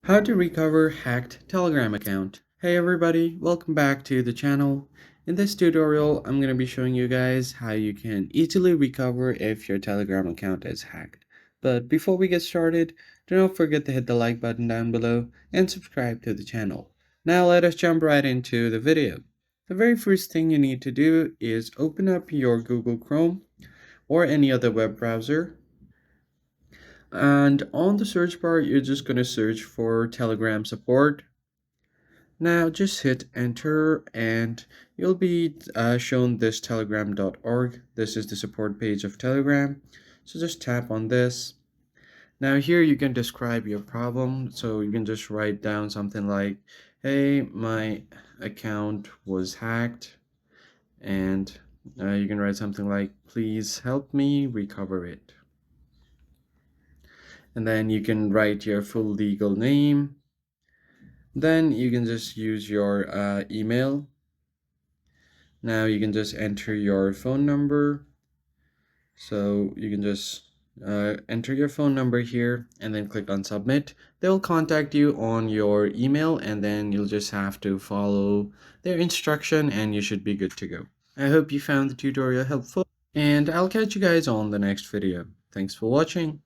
How to recover hacked Telegram account. Hey everybody, welcome back to the channel. In this tutorial, I'm going to be showing you guys how you can easily recover if your Telegram account is hacked. But before we get started, do not forget to hit the like button down below and subscribe to the channel. Now let us jump right into the video. The very first thing you need to do is open up your Google Chrome or any other web browser, and on the search bar you're just going to search for Telegram support. Now just hit enter and you'll be shown this telegram.org. This is the support page of Telegram. So just tap on this. Now here you can describe your problem. So you can just write down something like, hey, my account was hacked. And you can write something like, please help me recover it. And then you can write your full legal name. Then you can just use your email. Now you can just enter your phone number. So you can just enter your phone number here and then click on submit. They'll contact you on your email and then you'll just have to follow their instruction and you should be good to go. I hope you found the tutorial helpful and I'll catch you guys on the next video. Thanks for watching.